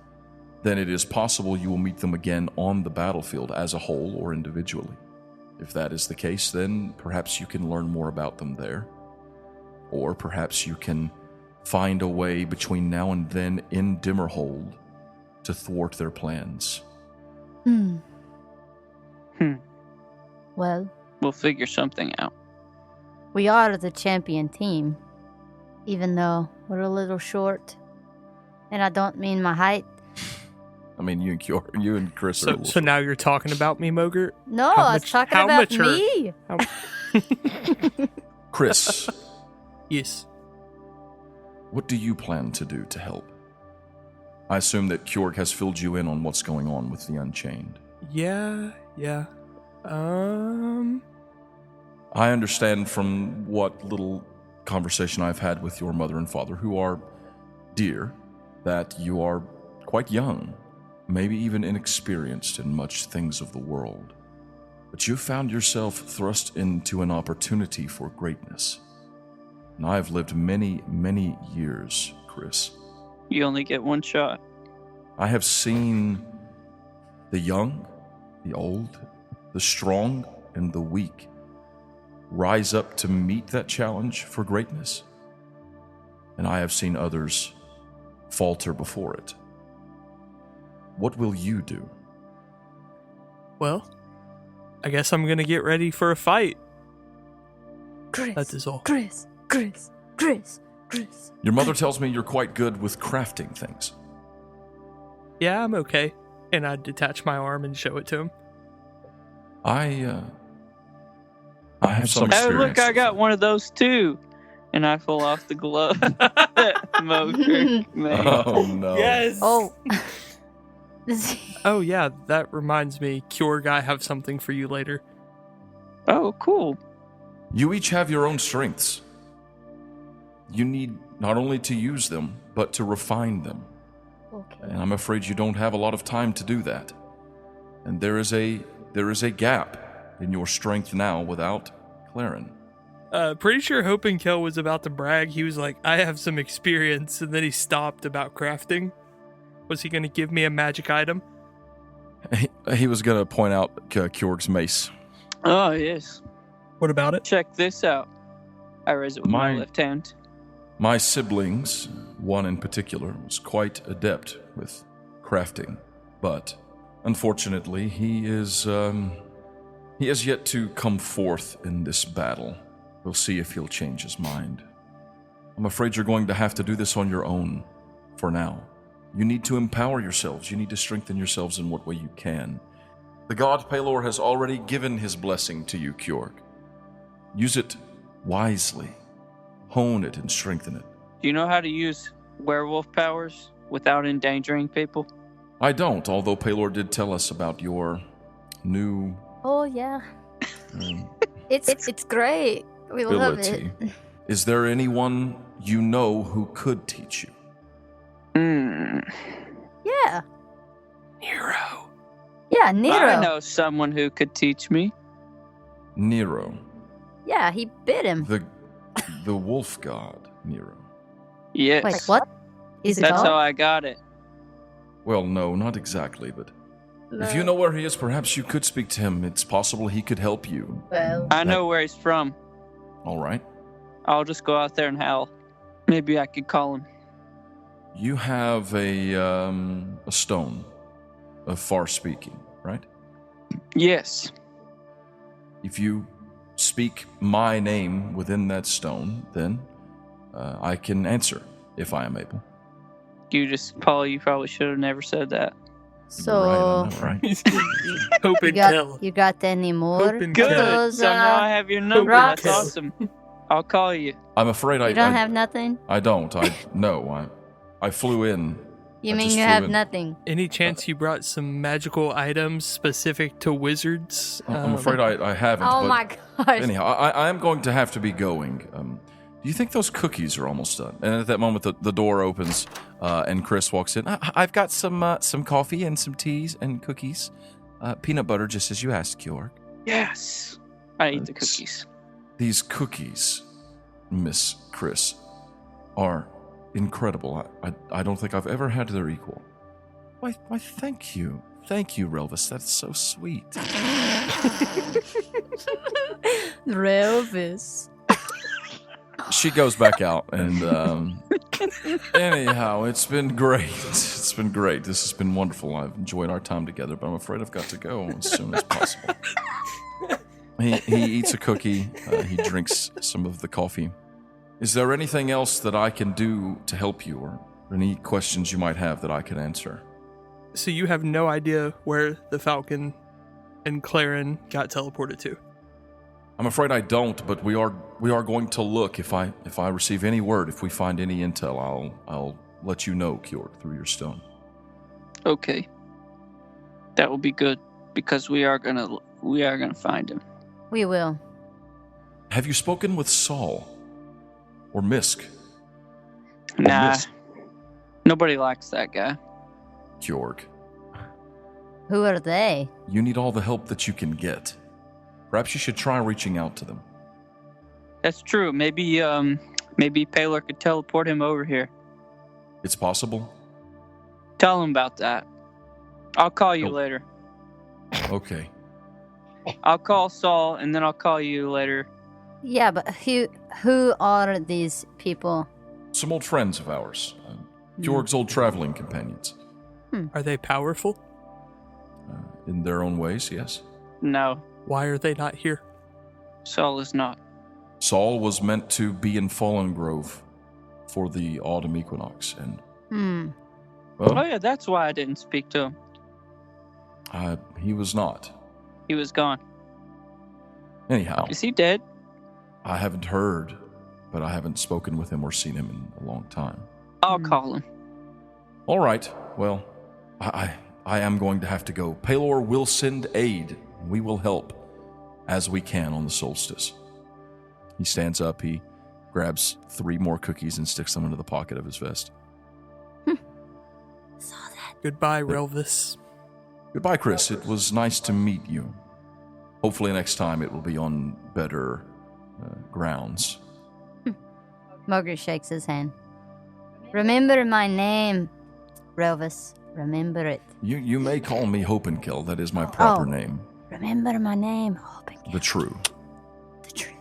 then it is possible you will meet them again on the battlefield as a whole or individually. If that is the case, then perhaps you can learn more about them there. Or perhaps you can find a way between now and then in Dimmerhold to thwart their plans. Well, We'll figure something out. we are the champion team, even though we're a little short. And I don't mean my height. I mean, you and Chris are a So, little... so now you're talking about me, Mogert? No, How I was much- talking how about mature? me. Chris, Yes. what do you plan to do to help? I assume that Kjorg has filled you in on what's going on with the Unchained. Yeah. I understand from what little conversation I've had with your mother and father, who are dear, that you are quite young maybe even inexperienced in much things of the world, but you found yourself thrust into an opportunity for greatness. And I have lived many, many years, Chris. You only get one shot. I have seen the young, the old, the strong, and the weak rise up to meet that challenge for greatness. And I have seen others falter before it. What will you do? Well, I guess I'm gonna get ready for a fight. Chris, That is all. Chris. Your mother tells me you're quite good with crafting things. Yeah, I'm okay. And I detach my arm and show it to him. I have some Oh, experience. look, I got one of those too. And I pull off the glove that Moker made. Oh no! Oh. Oh yeah, that reminds me. Cure guy have something for you later. Oh, cool. You each have your own strengths. You need not only to use them, but to refine them. Okay. And I'm afraid you don't have a lot of time to do that. And there is a gap in your strength now without Claren. Pretty sure Hope and Kel was about to brag. He was like, I have some experience, and then he stopped about crafting. Was he going to give me a magic item? He was going to point out Kjorg's mace. Oh, yes. What about it? Check this out. I raise it with my left hand. My siblings, one in particular, was quite adept with crafting, but unfortunately he has yet to come forth in this battle. We'll see if he'll change his mind. I'm afraid you're going to have to do this on your own for now. You need to empower yourselves. You need to strengthen yourselves in what way you can. The god Pelor has already given his blessing to you, Kjorg. Use it wisely. Hone it and strengthen it. Do you know how to use werewolf powers without endangering people? I don't, although Pelor did tell us about your new Oh yeah. It's great. We love ability. it. Is there anyone you know who could teach you? Yeah. Nero. Yeah, Nero. I know someone who could teach me. Nero. Yeah, he bit him. The wolf god, Nero. Yes. Wait, what? Is it That's called? how I got it. Well, no, not exactly, but if you know where he is, perhaps you could speak to him. It's possible he could help you. Well, I know where he's from. All right. I'll just go out there and howl. Maybe I could call him. You have a stone of far speaking, right? Yes. If you speak my name within that stone, then I can answer if I am able. Paul, you probably should have never said that. so Right. Hope and Kel. you got any more? Hope and Good. Kel. Those, So now I have your number. That's rocks. awesome. I'll call you. I'm afraid You don't have nothing? I don't. I flew in. You I mean just you flew have in. nothing? Any chance you brought some magical items specific to wizards? I'm afraid I haven't. Oh but my gosh. anyhow, I am going to have to be going. Do you think those cookies are almost done? And at that moment, the door opens, and Chris walks in. I've got some coffee and some teas and cookies. Peanut butter, just as you asked, Kjorg. Yes. I eat the cookies. These cookies, Miss Chris, are incredible. I don't think I've ever had their equal. Why, thank you. Thank you, Relvis. That's so sweet. Relvis. She goes back out, and anyhow, it's been great. It's been great. This has been wonderful. I've enjoyed our time together, but I'm afraid I've got to go as soon as possible. He eats a cookie. He drinks some of the coffee. Is there anything else that I can do to help you, or any questions you might have that I can answer? So you have no idea where the Falcon and Claren got teleported to? I'm afraid I don't, but we are going to look. If I receive any word, if we find any intel, I'll let you know, Kjorg, through your stone. Okay. That will be good because we are gonna find him. We will. Have you spoken with Saul or Misk? Nah. Misk? Nobody likes that guy. Kjorg. Who are they? You need all the help that you can get. Perhaps you should try reaching out to them. That's true. Maybe Paylor could teleport him over here. It's possible? Tell him about that. I'll call you Oh. later. Okay. I'll call Saul, and then I'll call you later. Yeah, but who are these people? Some old friends of ours. Georg's old traveling companions. Are they powerful? In their own ways, yes. No, Why are they not here? Saul is not. Saul was meant to be in Fallen Grove for the autumn equinox, and Oh well, yeah, that's why I didn't speak to him. he was not. He was gone. Anyhow, Is he dead? I haven't heard, but I haven't spoken with him or seen him in a long time. I'll call him. All right. Well, I am going to have to go. Paylor will send aid. We will help as we can on the solstice. He stands up. He grabs 3 more cookies and sticks them into the pocket of his vest. Saw that. Goodbye, Relvis. Goodbye, Chris. It was nice to meet you. Hopefully next time it will be on better grounds. Mogert shakes his hand. Remember my name, Relvis. Remember it. You may call me Hope and Kill. That is my proper name. Remember my name, Hope and Kill. The True. The true.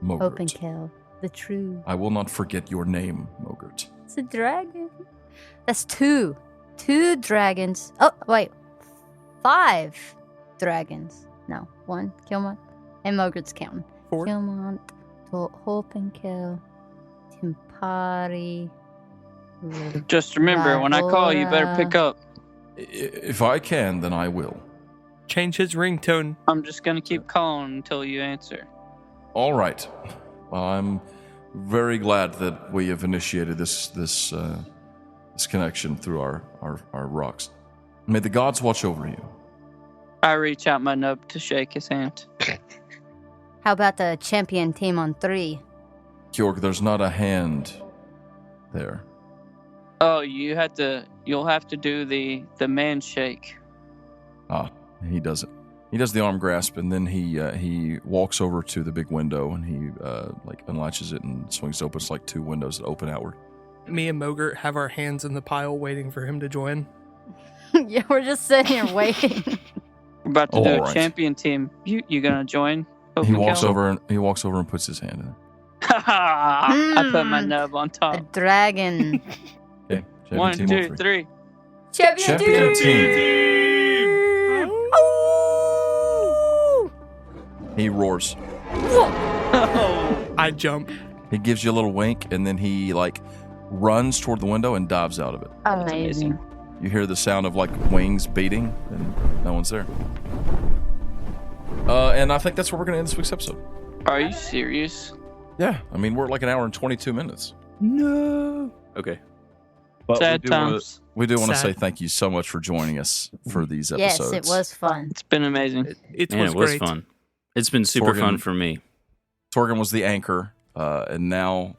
Mogert. Hope and Kill. The true. I will not forget your name, Mogert. It's a dragon. That's 2. 2 dragons. Oh, wait. 5 dragons. No, 1. Kilmont. And Mogert's counting. 4. Kilmont. Hope and Kill. Timpari. Just remember, when I call, you better pick up. If I can, then I will. Change his ringtone. I'm just gonna keep calling until you answer. All right. Well, I'm very glad that we have initiated this connection through our rocks. May the gods watch over you. I reach out my nub to shake his hand. How about the champion team on 3? Kjorg, there's not a hand there. Oh, you'll have to do the man shake. Ah, he does it. He does the arm grasp, and then he walks over to the big window, and he unlatches it and swings it open. It's like 2 windows that open outward. Me and Mogert have our hands in the pile waiting for him to join. Yeah, we're just sitting here waiting. We're about to do All a right. champion team. You gonna join? He walks over and puts his hand in it. I put my nub on A top. dragon. Okay. 1, Champion team 2, on 3. Champion team. He roars. I jump. He gives you a little wink, and then he runs toward the window and dives out of it. Amazing. You hear the sound of wings beating, and no one's there. And I think that's where we're going to end this week's episode. Are you serious? Yeah, I mean we're at 1 hour and 22 minutes. No. Okay. But Sad times. we do want to Sad. say thank you so much for joining us for these Yes, episodes. it was fun. It's been amazing. It Man, was it was great. fun. It's been super Torgan- fun for me. Torgan was the anchor, and now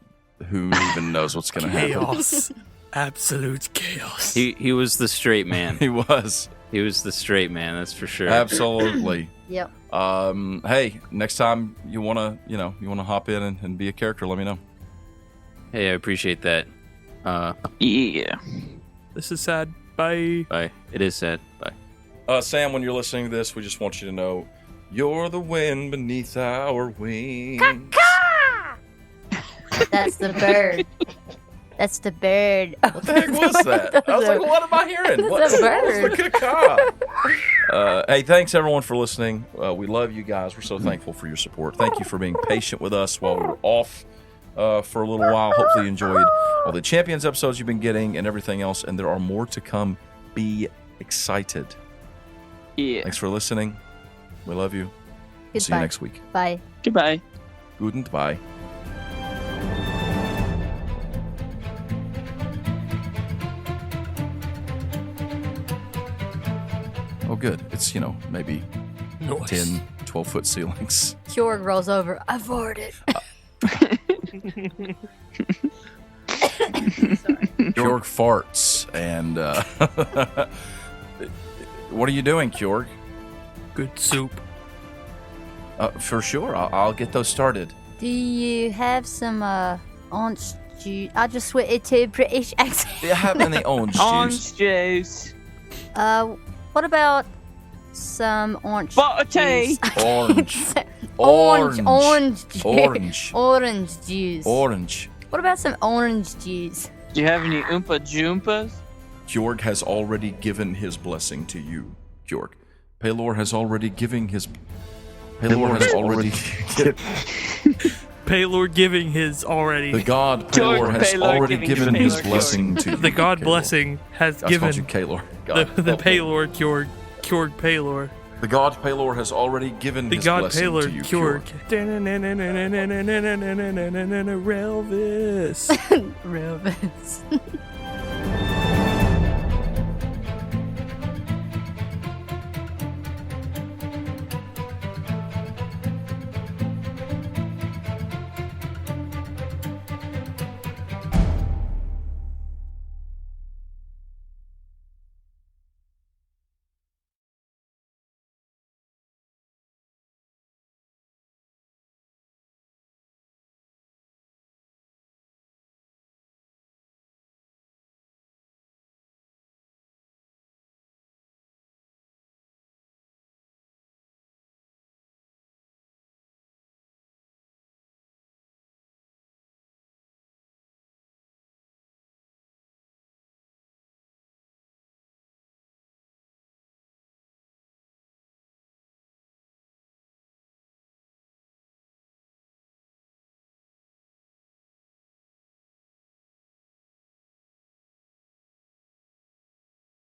who even knows what's going to happen? Chaos. Absolute chaos. He was the straight man. He was. He was the straight man, that's for sure. Absolutely. Yep. Hey, next time you wanna hop in and be a character, let me know. Hey, I appreciate that. Yeah. This is sad. Bye. Bye. It is sad. Bye. Sam, when you're listening to this, we just want you to know you're the wind beneath our wings. That's the bird. That's the bird. What the heck was that? I was like, what am I hearing? That's a What was bird. the caca? Hey, thanks everyone for listening. We love you guys. We're so thankful for your support. Thank you for being patient with us while we were off for a little while. Hopefully you enjoyed all the Champions episodes you've been getting and everything else, and there are more to come. Be excited. Yeah. Thanks for listening. We love you. We'll see you Goodbye. next week. Bye. Goodbye. Guten bye. Oh, good. It's, maybe Nice. 10, 12-foot ceilings. Kjorg rolls over. I farted. Georg farts, and What are you doing, Kjorg? Good soup. For sure. I'll get those started. Do you have some orange juice? I just switched to British accent. Do you have any orange juice? Orange juice. What about some orange Butter tea. juice? Orange. Orange juice. Orange. Orange juice. Orange. What about some orange juice? Do you have any Oompa Joompas? Kjorg has already given his blessing to you, Kjorg. Pelor has already given his... Pelor has already... Paylor giving his already. The god Pelor has Pelor already giving given his Pelor blessing to you. The god Pelor. blessing has I given called you Kalor. the God, Paylor Kjorg Paylor. The god Pelor has already given The his god blessing Paylor to you, Kjorg. Kjorg. Relvis. Relvis.